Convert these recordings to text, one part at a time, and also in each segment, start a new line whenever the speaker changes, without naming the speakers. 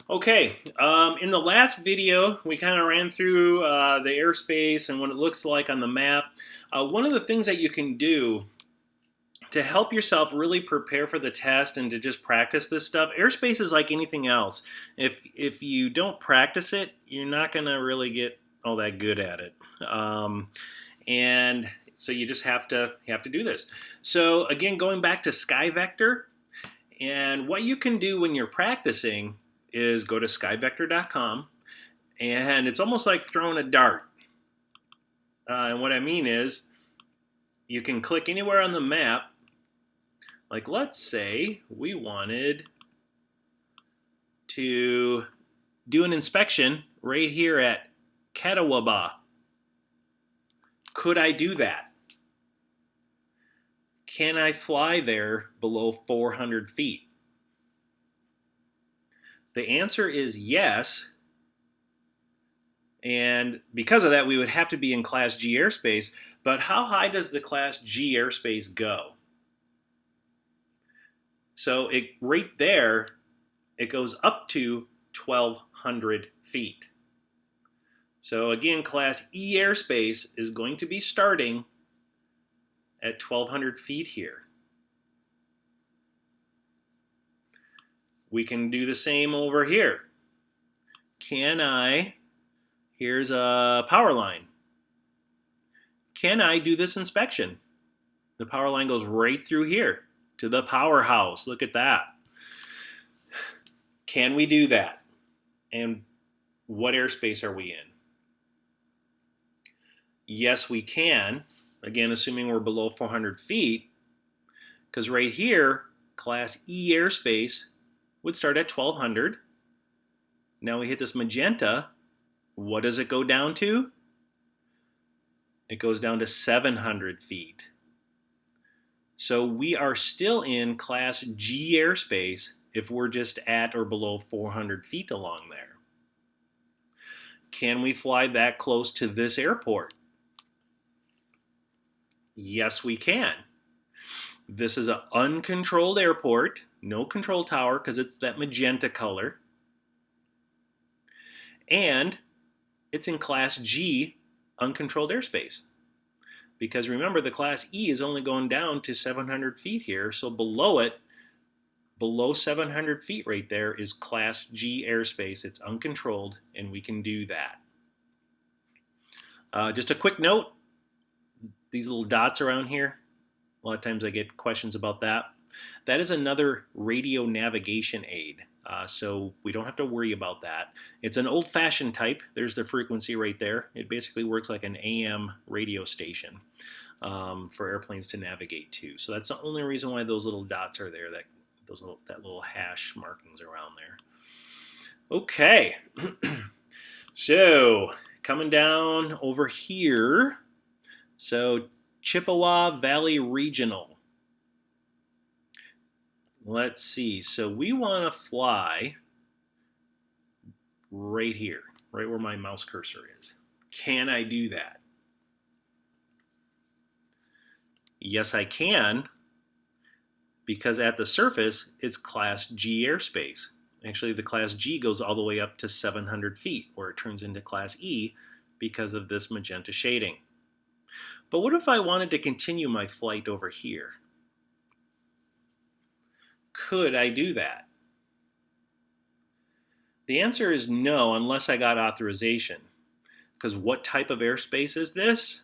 Okay, in the last video, we kind of ran through the airspace and what it looks like on the map. One of the things that you can do to help yourself really prepare for the test and to just practice this stuff, airspace is like anything else. If you don't practice it, you're not going to really get all that good at it. And so you just have to do this. So again, going back to Sky Vector, and what you can do when you're practicing is go to skyvector.com, and it's almost like throwing a dart. And what I mean is you can click anywhere on the map. Like, let's say we wanted to do an inspection right here at Catawba. Could I do that? Can I fly there below 400 feet? The answer is yes. And because of that, we would have to be in Class G airspace. But how high does the Class G airspace go? So right there, it goes up to 1,200 feet. So again, Class E airspace is going to be starting at 1,200 feet here. We can do the same over here. Here's a power line. Can I do this inspection? The power line goes right through here to the powerhouse. Look at that. Can we do that? And what airspace are we in? Yes, we can. Again, assuming we're below 400 feet, because right here, Class E airspace would start at 1,200. Now we hit this magenta. What does it go down to? It goes down to 700 feet. So we are still in Class G airspace if we're just at or below 400 feet along there. Can we fly that close to this airport? Yes, we can. This is an uncontrolled airport, no control tower because it's that magenta color. And it's in Class G, uncontrolled airspace. Because remember, the Class E is only going down to 700 feet here, so below it, below 700 feet right there is Class G airspace. It's uncontrolled, and we can do that. Just a quick note, these little dots around here, a lot of times I get questions about that. That is another radio navigation aid, so we don't have to worry about that. It's an old-fashioned type. There's the frequency right there. It basically works like an AM radio station for airplanes to navigate to. So that's the only reason why those little dots are there, that little hash markings around there. Okay, so coming down over here, so Chippewa Valley Regional. Let's see, so we want to fly right here, right where my mouse cursor is. Can I do that? Yes, I can, because at the surface, it's Class G airspace. Actually, the Class G goes all the way up to 700 feet, where it turns into Class E because of this magenta shading. But what if I wanted to continue my flight over here? Could I do that? The answer is no, unless I got authorization. Because what type of airspace is this?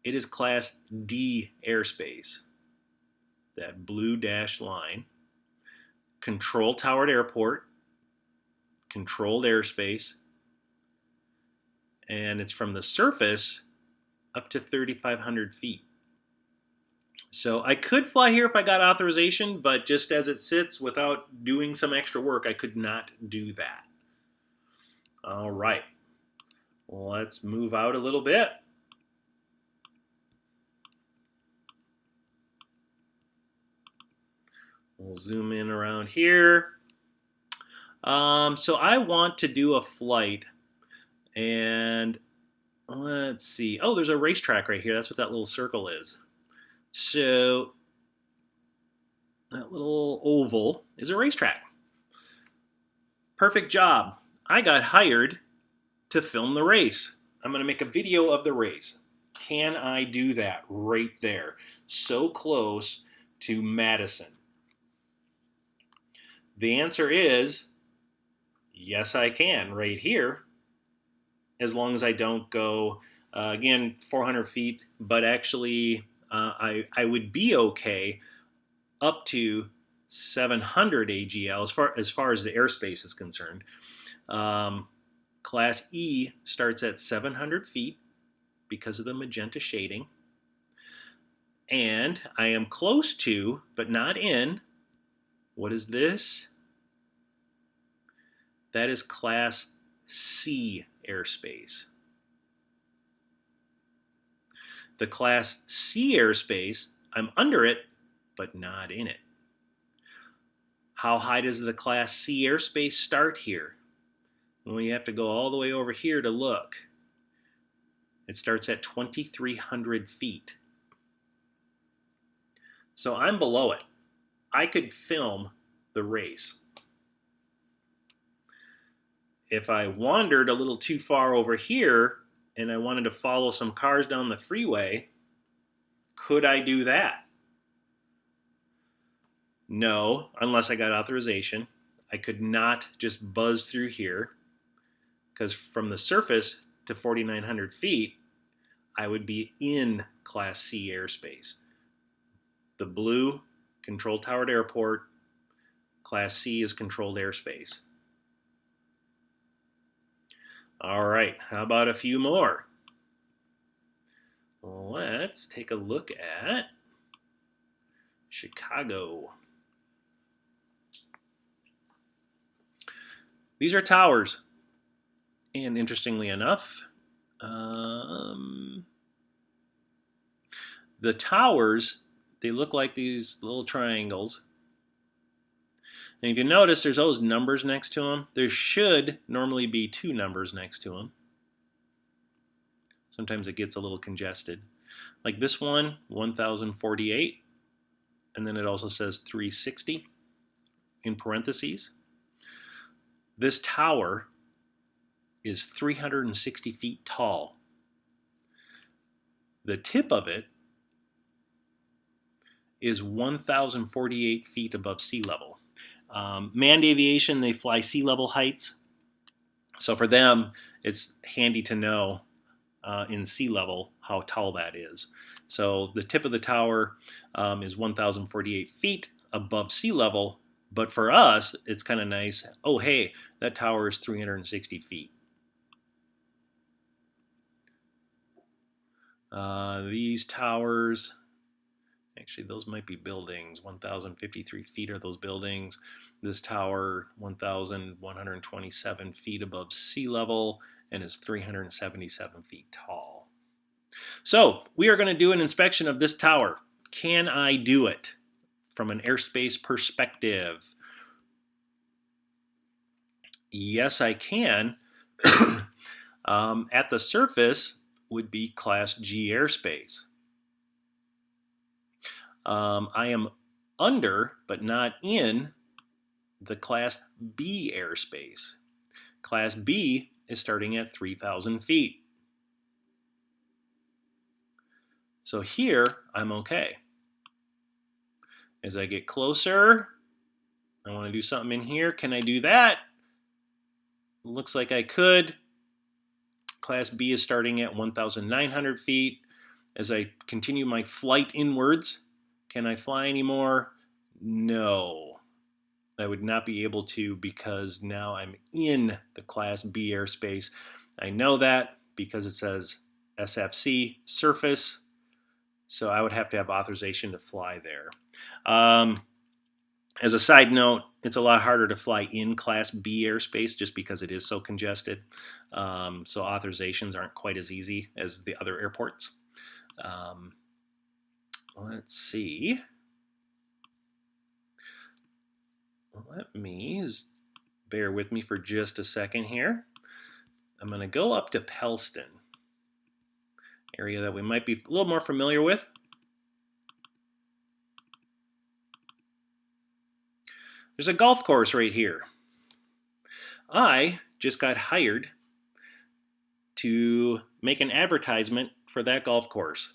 It is Class D airspace. That blue dashed line. Control towered airport. Controlled airspace. And it's from the surface up to 3,500 feet. So I could fly here if I got authorization, but just as it sits without doing some extra work, I could not do that. All right, let's move out a little bit. We'll zoom in around here. So I want to do a flight, and let's see. Oh, there's a racetrack right here. That's what that little circle is. So that little oval is a racetrack. Perfect job. I got hired to film the race. I'm going to make a video of the race. Can I do that right there? So close to Madison. The answer is yes, I can right here, as long as I don't go, again, 400 feet, but actually I would be okay up to 700 AGL as far as the airspace is concerned. Class E starts at 700 feet because of the magenta shading. And I am close to, but not in, what is this? That is Class C airspace. The Class C airspace, I'm under it, but not in it. How high does the Class C airspace start here? Well, you have to go all the way over here to look. It starts at 2,300 feet. So I'm below it. I could film the race. If I wandered a little too far over here and I wanted to follow some cars down the freeway, could I do that? No, unless I got authorization. I could not just buzz through here, because from the surface to 4,900 feet, I would be in Class C airspace. The blue, controlled towered airport. Class C is controlled airspace. All right, how about a few more? Let's take a look at Chicago. These are towers. And interestingly enough, the towers, they look like these little triangles. And if you notice, there's always numbers next to them. There should normally be 2 numbers next to them. Sometimes it gets a little congested. Like this one, 1,048. And then it also says 360 in parentheses. This tower is 360 feet tall. The tip of it is 1,048 feet above sea level. Manned aviation, they fly sea level heights. So for them, it's handy to know in sea level how tall that is. So the tip of the tower is 1,048 feet above sea level. But for us, it's kind of nice. Oh, hey, that tower is 360 feet. These towers, actually, those might be buildings. 1,053 feet are those buildings. This tower, 1,127 feet above sea level and is 377 feet tall. So we are going to do an inspection of this tower. Can I do it from an airspace perspective? Yes, I can. At the surface would be Class G airspace. I am under, but not in, the Class B airspace. Class B is starting at 3,000 feet. So here, I'm okay. As I get closer, I want to do something in here. Can I do that? Looks like I could. Class B is starting at 1,900 feet. As I continue my flight inwards, can I fly anymore? No. I would not be able to, because now I'm in the Class B airspace. I know that because it says SFC, surface, so I would have to have authorization to fly there. As a side note, it's a lot harder to fly in Class B airspace just because it is so congested. So authorizations aren't quite as easy as the other airports. Let's see. Let me bear with me for just a second here. I'm going to go up to Pellston, area that we might be a little more familiar with. There's a golf course right here. I just got hired to make an advertisement for that golf course.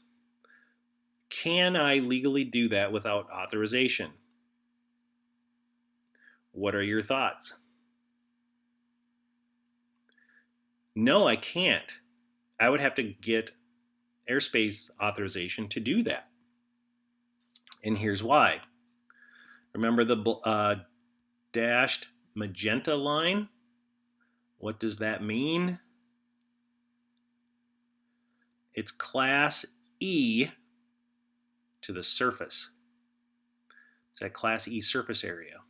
Can I legally do that without authorization? What are your thoughts? No, I can't. I would have to get airspace authorization to do that. And here's why. Remember the dashed magenta line? What does that mean? It's Class E to the surface. It's that Class E surface area.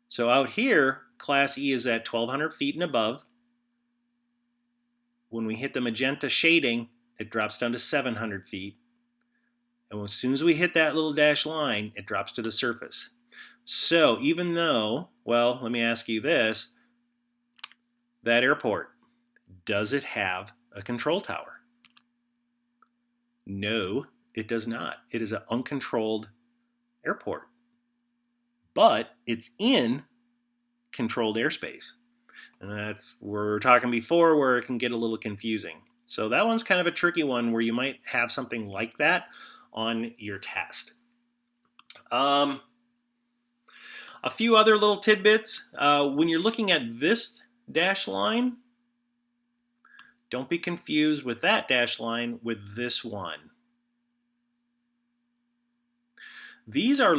So out here, Class E is at 1,200 feet and above. When we hit the magenta shading, it drops down to 700 feet. And as soon as we hit that little dashed line, it drops to the surface. So even though, well, let me ask you this, that airport, does it have a control tower? No, it does not. It is an uncontrolled airport. But it's in controlled airspace. And that's where we were talking before, where it can get a little confusing. So that one's kind of a tricky one where you might have something like that on your test. A few other little tidbits. When you're looking at this dash line, don't be confused with that dash line with this one. These are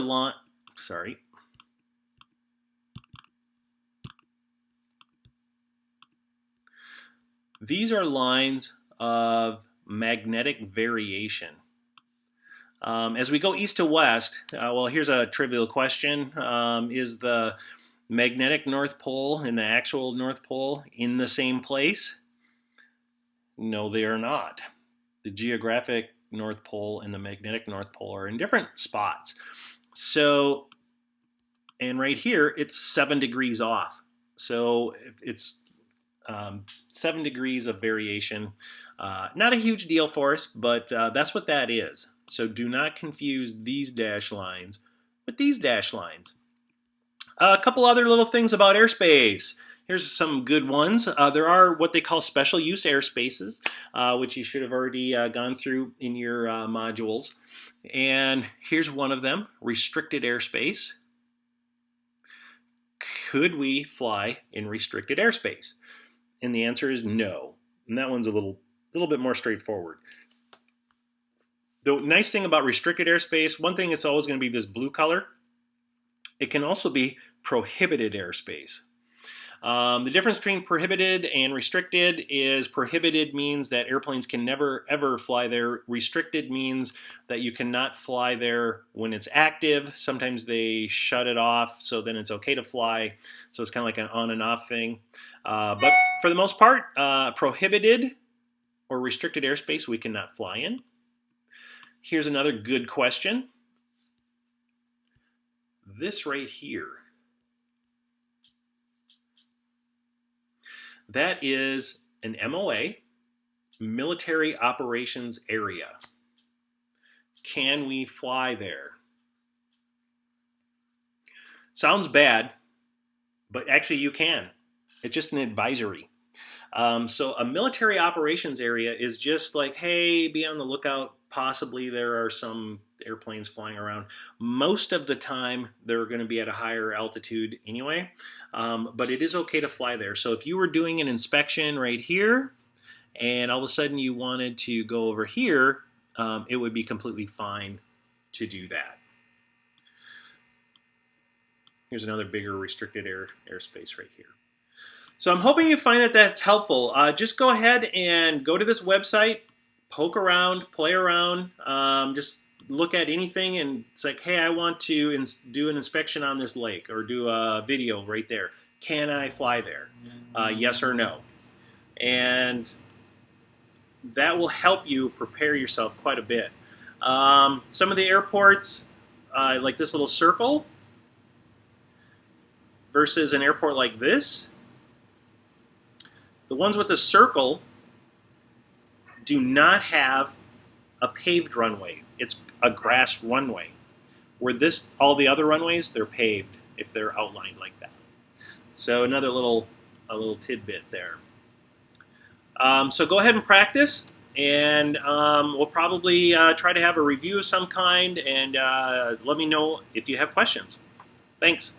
These are lines of magnetic variation. As we go east to west, well, here's a trivial question. Is the magnetic North Pole and the actual North Pole in the same place? No, they are not. The geographic North Pole and the magnetic North Pole are in different spots. So, and right here, it's 7 degrees off. So it's 7 degrees of variation. Not a huge deal for us, but that's what that is. So do not confuse these dash lines with these dash lines. A couple other little things about airspace. Here's some good ones. There are what they call special use airspaces, which you should have already gone through in your modules. And here's one of them, restricted airspace. Could we fly in restricted airspace? And the answer is no. And that one's a little bit more straightforward. The nice thing about restricted airspace, one thing it's always going to be this blue color. It can also be prohibited airspace. The difference between prohibited and restricted is prohibited means that airplanes can never ever fly there. Restricted means that you cannot fly there when it's active. Sometimes they shut it off, so then it's okay to fly. So it's kind of like an on and off thing. But for the most part, prohibited or restricted airspace we cannot fly in. Here's another good question. This right here, that is an MOA, Military Operations Area. Can we fly there? Sounds bad, but actually you can. It's just an advisory. So a military operations area is just like, hey, be on the lookout. Possibly there are some airplanes flying around. Most of the time, they're going to be at a higher altitude anyway, but it is okay to fly there. So if you were doing an inspection right here, and all of a sudden you wanted to go over here, it would be completely fine to do that. Here's another bigger restricted airspace right here. So I'm hoping you find that that's helpful. Just go ahead and go to this website, poke around, play around, just look at anything and it's like, hey, I want to do an inspection on this lake or do a video right there. Can I fly there? Yes or no? And that will help you prepare yourself quite a bit. Some of the airports, like this little circle versus an airport like this, the ones with the circle do not have a paved runway. It's a grass runway. Where all the other runways, they're paved. if they're outlined like that. So another little tidbit there. So go ahead and practice, and we'll probably try to have a review of some kind, and let me know if you have questions. Thanks.